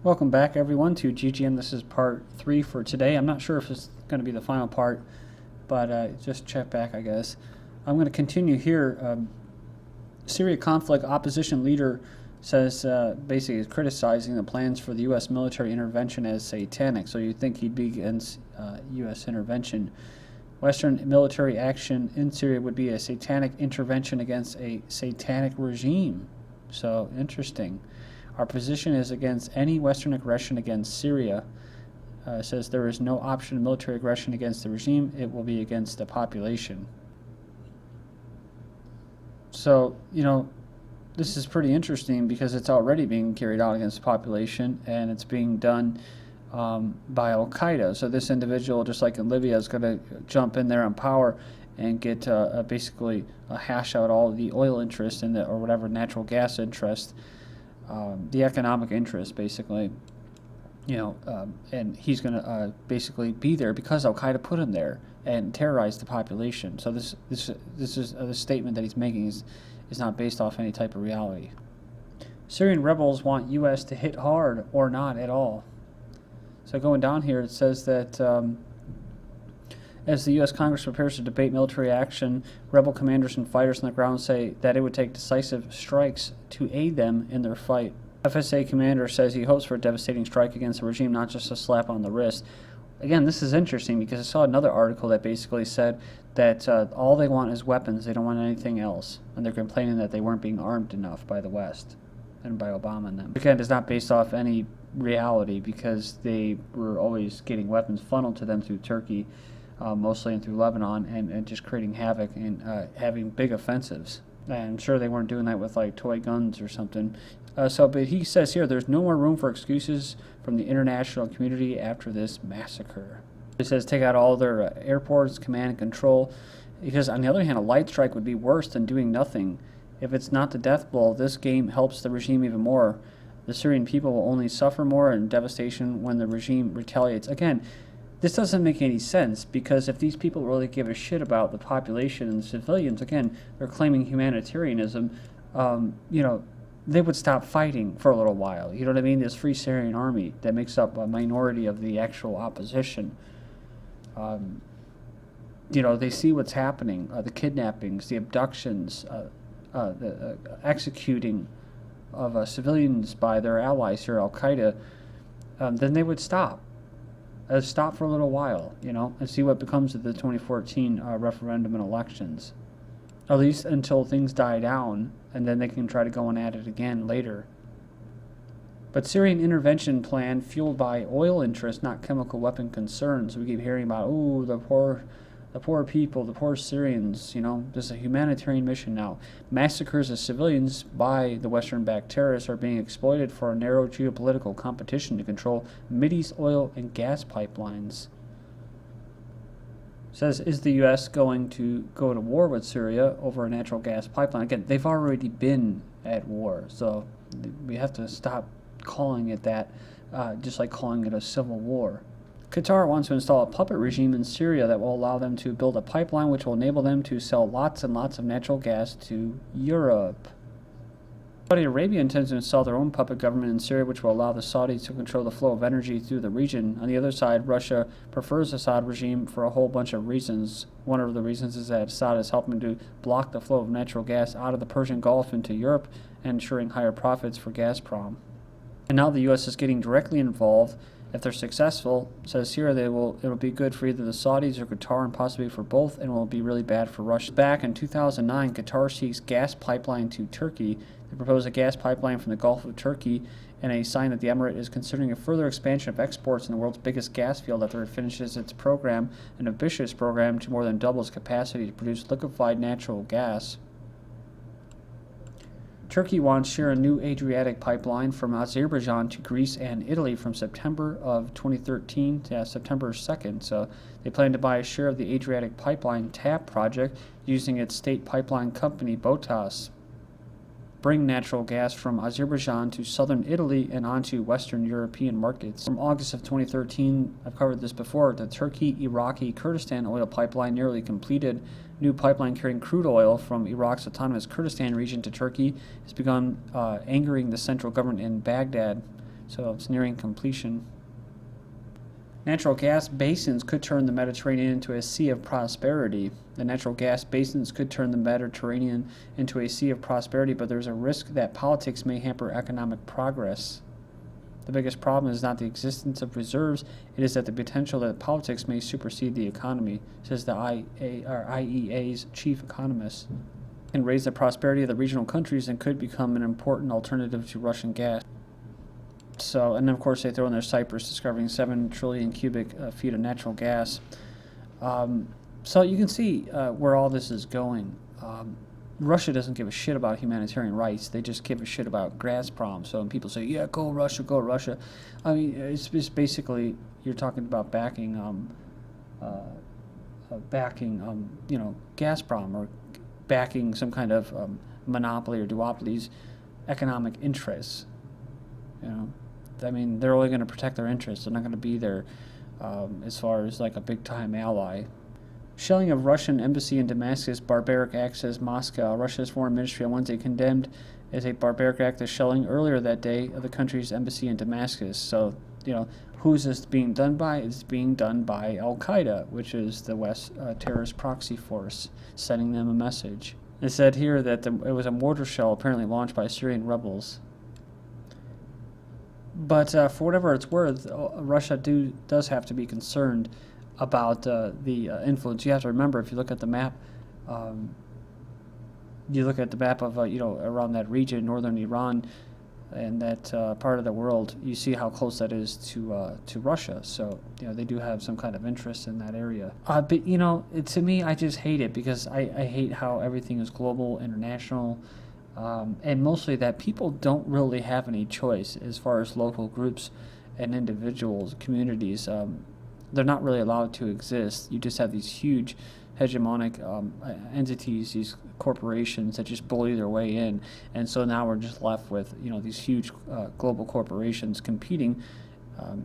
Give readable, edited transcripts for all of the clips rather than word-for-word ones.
Welcome back, everyone, to GGN. This is part 3 for today. I'm not sure if it's going to be the final part, but just check back, I guess. I'm going to continue here. Syria conflict opposition leader says, basically is criticizing the plans for the U.S. military intervention as satanic. So you'd think he'd be against U.S. intervention. Western military action in Syria would be a satanic intervention against a satanic regime. So interesting. Our position is against any Western aggression against Syria. Says there is no option of military aggression against the regime. It will be against the population. So, this is pretty interesting because it's already being carried out against the population, and it's being done by Al-Qaeda. So this individual, just like in Libya, is going to jump in there on power and get basically hash out all the oil interest in or whatever natural gas interest. The economic interest, basically, and he's going to basically be there because Al-Qaeda put him there and terrorize the population. So this is the statement that he's making is not based off any type of reality. Syrian rebels want U.S. to hit hard or not at all. So going down here, it says that as the U.S. Congress prepares to debate military action, rebel commanders and fighters on the ground say that it would take decisive strikes to aid them in their fight. FSA commander says he hopes for a devastating strike against the regime, not just a slap on the wrist. Again, this is interesting because I saw another article that basically said that all they want is weapons. They don't want anything else. And they're complaining that they weren't being armed enough by the West and by Obama and them. Again, it's not based off any reality because they were always getting weapons funneled to them through Turkey, mostly and through Lebanon, and just creating havoc and having big offensives. And I'm sure they weren't doing that with like toy guns or something. But he says here, there's no more room for excuses from the international community after this massacre. He says take out all their airports, command and control, because on the other hand, a light strike would be worse than doing nothing. If it's not the death blow, this game helps the regime even more. The Syrian people will only suffer more in devastation when the regime retaliates. Again, this doesn't make any sense because if these people really give a shit about the population and the civilians, again, they're claiming humanitarianism, they would stop fighting for a little while. You know what I mean? This Free Syrian Army that makes up a minority of the actual opposition. They see what's happening, the kidnappings, the abductions, the executing of civilians by their allies here, Al-Qaeda, then they would stop. Stop for a little while, and see what becomes of the 2014 referendum and elections. At least until things die down, and then they can try to go and at it again later. But Syrian intervention plan fueled by oil interest, not chemical weapon concerns. We keep hearing about, the poor people, the poor Syrians, this is a humanitarian mission now. Massacres of civilians by the Western-backed terrorists are being exploited for a narrow geopolitical competition to control Mideast oil and gas pipelines. Says, is the U.S. going to go to war with Syria over a natural gas pipeline? Again, they've already been at war, so we have to stop calling it that, just like calling it a civil war. Qatar wants to install a puppet regime in Syria that will allow them to build a pipeline which will enable them to sell lots and lots of natural gas to Europe. Saudi Arabia intends to install their own puppet government in Syria which will allow the Saudis to control the flow of energy through the region. On the other side, Russia prefers the Assad regime for a whole bunch of reasons. One of the reasons is that Assad is helping to block the flow of natural gas out of the Persian Gulf into Europe and ensuring higher profits for Gazprom. And now the U.S. is getting directly involved. If they're successful, says here, it'll be good for either the Saudis or Qatar and possibly for both, and will be really bad for Russia. Back in 2009, Qatar seeks gas pipeline to Turkey. They propose a gas pipeline from the Gulf of Turkey and a sign that the emirate is considering a further expansion of exports in the world's biggest gas field after it finishes its program, an ambitious program to more than double its capacity to produce liquefied natural gas. Turkey wants to share a new Adriatic pipeline from Azerbaijan to Greece and Italy from September of 2013 to September 2nd. So they plan to buy a share of the Adriatic pipeline TAP project using its state pipeline company Botas. Bring natural gas from Azerbaijan to southern Italy and onto Western European markets. From August of 2013, I've covered this before, the Turkey-Iraqi Kurdistan oil pipeline nearly completed. New pipeline carrying crude oil from Iraq's autonomous Kurdistan region to Turkey has begun angering the central government in Baghdad. so it's nearing completion. Natural gas basins could turn the Mediterranean into a sea of prosperity. The natural gas basins could turn the Mediterranean into a sea of prosperity, but there's a risk that politics may hamper economic progress. The biggest problem is not the existence of reserves, it is that the potential that politics may supersede the economy, says the IEA's chief economist, and raise the prosperity of the regional countries and could become an important alternative to Russian gas. So, and then of course they throw in there Cyprus discovering 7 trillion cubic feet of natural gas. So you can see where all this is going. Russia doesn't give a shit about humanitarian rights. They just give a shit about Gazprom. So when people say, yeah, go Russia, go Russia, I mean, it's just basically, you're talking about backing, Gazprom, or backing some kind of monopoly or duopoly's economic interests. I mean, they're only going to protect their interests. They're not going to be there as far as like a big-time ally. Shelling of Russian embassy in Damascus, barbaric act, says Moscow. Russia's foreign ministry on Wednesday condemned as a barbaric act the shelling earlier that day of the country's embassy in Damascus. So, who's this being done by? It's being done by Al-Qaeda, which is the West terrorist proxy force, sending them a message. It said here that it was a mortar shell apparently launched by Syrian rebels. But for whatever it's worth, Russia does have to be concerned about the influence. You have to remember, if you look at the map, of around that region, northern Iran, and that part of the world, you see how close that is to Russia. So they do have some kind of interest in that area. But to me, I just hate it because I hate how everything is global, international. And mostly that people don't really have any choice as far as local groups and individuals, communities. They're not really allowed to exist. You just have these huge hegemonic entities, these corporations that just bully their way in. And so now we're just left with these huge global corporations competing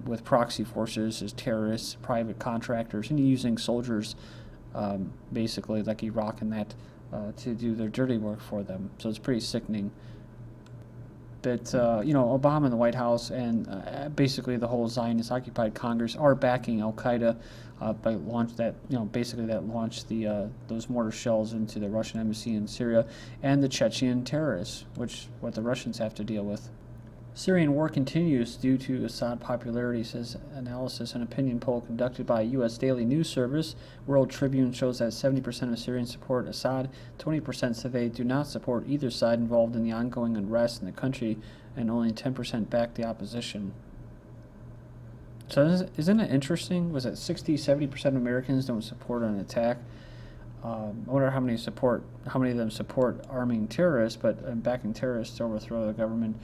with proxy forces as terrorists, private contractors, and using soldiers basically like Iraq and that to do their dirty work for them. So it's pretty sickening. But, Obama and the White House and basically the whole Zionist-occupied Congress are backing Al-Qaeda by that launched those mortar shells into the Russian embassy in Syria, and the Chechen terrorists, what the Russians have to deal with. Syrian war continues due to Assad popularity, says analysis. An opinion poll conducted by a U.S. daily news service, World Tribune, shows that 70% of Syrians support Assad, 20% say they do not support either side involved in the ongoing unrest in the country, and only 10% back the opposition. So isn't it interesting? Was it 60-70% of Americans don't support an attack? I wonder how many of them support arming terrorists, but backing terrorists to overthrow the government.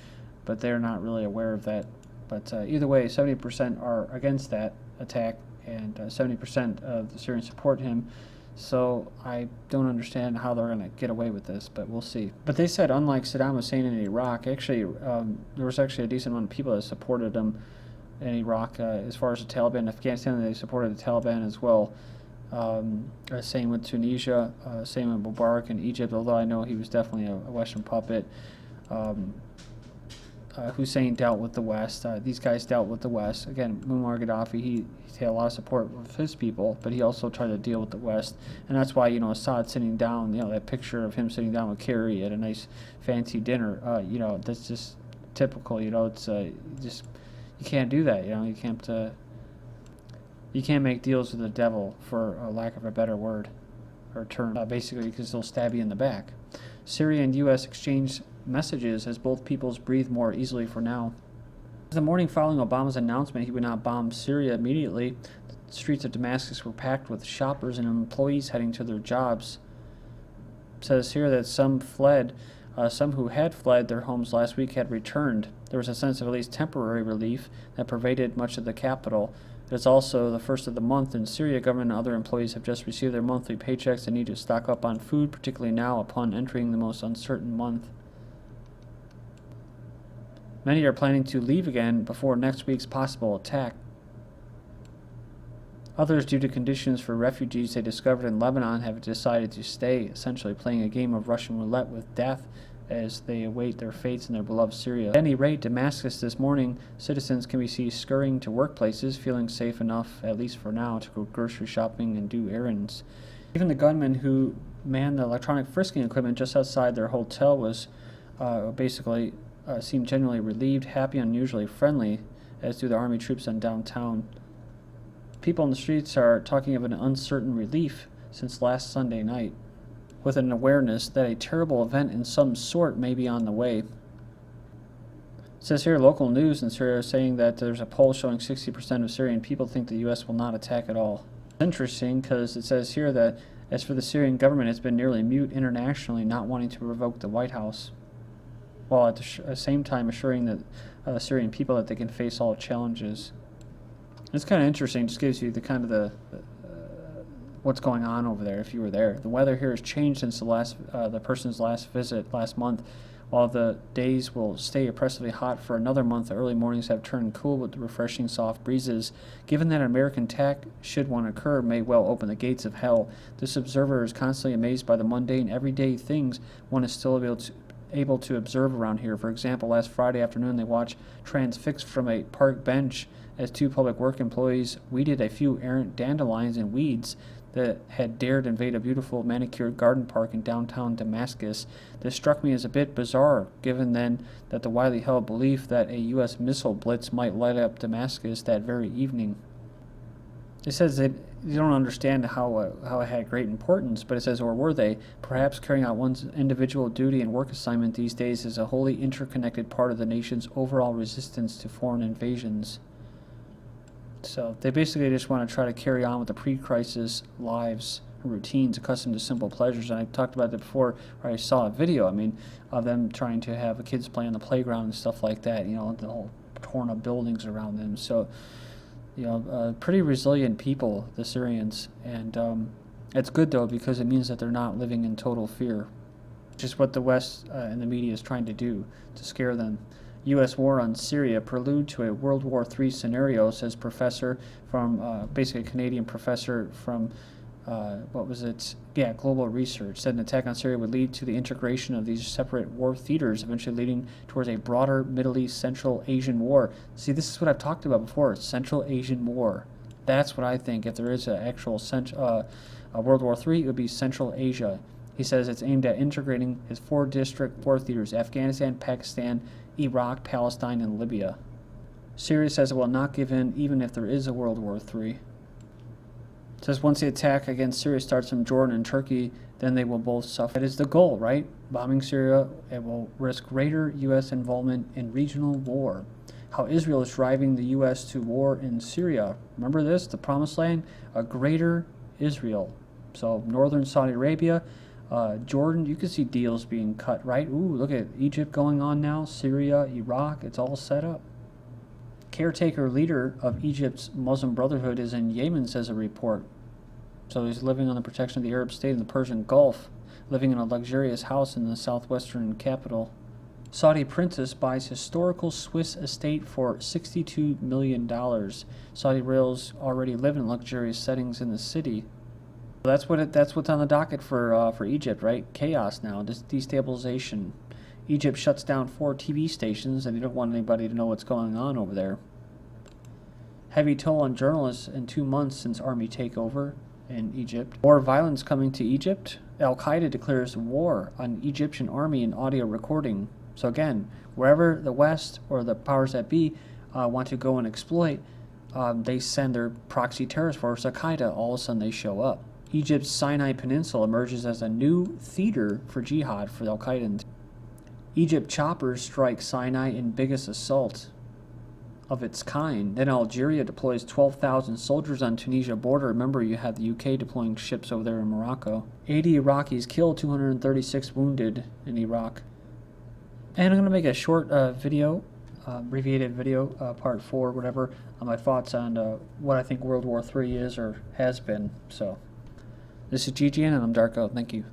But they're not really aware of that. But either way, 70% are against that attack, and 70% of the Syrians support him. So I don't understand how they're going to get away with this, but we'll see. But they said, unlike Saddam Hussein in Iraq, actually there was actually a decent amount of people that supported him in Iraq. As far as the Taliban in Afghanistan, they supported the Taliban as well. Same with Tunisia, same with Mubarak in Egypt, although I know he was definitely a Western puppet. Hussein dealt with the West. These guys dealt with the West. Again, Muammar Gaddafi, he had a lot of support with his people, but he also tried to deal with the West. And that's why, Assad sitting down, that picture of him sitting down with Kerry at a nice fancy dinner, that's just typical, it's just, you can't do that, you can't make deals with the devil, for lack of a better word or term, basically because they'll stab you in the back. Syria and U.S. exchange messages as both peoples breathe more easily for now. The morning following Obama's announcement he would not bomb Syria immediately, the streets of Damascus were packed with shoppers and employees heading to their jobs. It says here that some who had fled their homes last week had returned. There was a sense of at least temporary relief that pervaded much of the capital. It is also the first of the month in Syria. Government and other employees have just received their monthly paychecks and need to stock up on food, particularly now upon entering the most uncertain month. Many are planning to leave again before next week's possible attack. Others, due to conditions for refugees they discovered in Lebanon, have decided to stay, essentially playing a game of Russian roulette with death as they await their fates in their beloved Syria. At any rate, Damascus this morning, citizens can be seen scurrying to workplaces, feeling safe enough, at least for now, to go grocery shopping and do errands. Even the gunmen who manned the electronic frisking equipment just outside their hotel was basically seemed genuinely relieved, happy, and unusually friendly, as do the army troops in downtown. People in the streets are talking of an uncertain relief since last Sunday night, with an awareness that a terrible event in some sort may be on the way. It says here, local news in Syria is saying that there's a poll showing 60% of Syrian people think the U.S. will not attack at all. It's interesting because it says here that as for the Syrian government, it's been nearly mute internationally, not wanting to provoke the White House, while at the same time assuring the Syrian people that they can face all challenges. It's kind of interesting. Just gives you the kind of the what's going on over there if you were there. The weather here has changed since the person's last visit last month. While the days will stay oppressively hot for another month, the early mornings have turned cool with refreshing soft breezes. Given that an American attack, should one occur, may well open the gates of hell, this observer is constantly amazed by the mundane, everyday things one is still able to observe around here. For example, last Friday afternoon they watched transfixed from a park bench as two public work employees weeded a few errant dandelions and weeds that had dared invade a beautiful manicured garden park in downtown Damascus. This struck me as a bit bizarre, given then that the widely held belief that a U.S. missile blitz might light up Damascus that very evening. It says that you don't understand how it had great importance, but it says, or were they? Perhaps carrying out one's individual duty and work assignment these days is a wholly interconnected part of the nation's overall resistance to foreign invasions. So they basically just want to try to carry on with the pre-crisis lives and routines accustomed to simple pleasures. And I talked about that before, where I saw a video, of them trying to have the kids play on the playground and stuff like that, the whole torn up buildings around them. So, pretty resilient people, the Syrians. And it's good, though, because it means that they're not living in total fear, which is what the West and the media is trying to do, to scare them. U.S. war on Syria, prelude to a World War III scenario, says professor from, basically a Canadian professor from, Global Research, said an attack on Syria would lead to the integration of these separate war theaters, eventually leading towards a broader Middle East Central Asian war. See, this is what I've talked about before, Central Asian war. That's what I think. If there is an actual World War III, it would be Central Asia. He says it's aimed at integrating his 4-district war theaters, Afghanistan, Pakistan, Iraq, Palestine, and Libya. Syria says it will not give in even if there is a World War III. It says once the attack against Syria starts from Jordan and Turkey, then they will both suffer. That is the goal, right? Bombing Syria, it will risk greater U.S. involvement in regional war. How Israel is driving the U.S. to war in Syria. Remember this? The Promised Land? A greater Israel. So northern Saudi Arabia, Jordan, you can see deals being cut, right? Ooh, look at Egypt going on now, Syria, Iraq, it's all set up. Caretaker leader of Egypt's Muslim Brotherhood is in Yemen, says a report. So he's living on the protection of the Arab state in the Persian Gulf, living in a luxurious house in the southwestern capital. Saudi princess buys historical Swiss estate for $62 million. Saudi royals already live in luxurious settings in the city. That's what's on the docket for Egypt, right? Chaos now, destabilization. Egypt shuts down 4 TV stations, and they don't want anybody to know what's going on over there. Heavy toll on journalists in 2 months since army takeover in Egypt. More violence coming to Egypt. Al-Qaeda declares war on Egyptian army in audio recording. So again, wherever the West or the powers that be want to go and exploit, they send their proxy terrorist force, Al-Qaeda. All of a sudden they show up. Egypt's Sinai Peninsula emerges as a new theater for jihad for Al-Qaeda. Egypt choppers strike Sinai in biggest assault of its kind. Then Algeria deploys 12,000 soldiers on Tunisia border. Remember, you had the UK deploying ships over there in Morocco. 80 Iraqis killed, 236 wounded in Iraq. And I'm going to make a short video, abbreviated video, part 4, whatever, on my thoughts on what I think World War III is or has been. So, this is GGN, and I'm Darko. Thank you.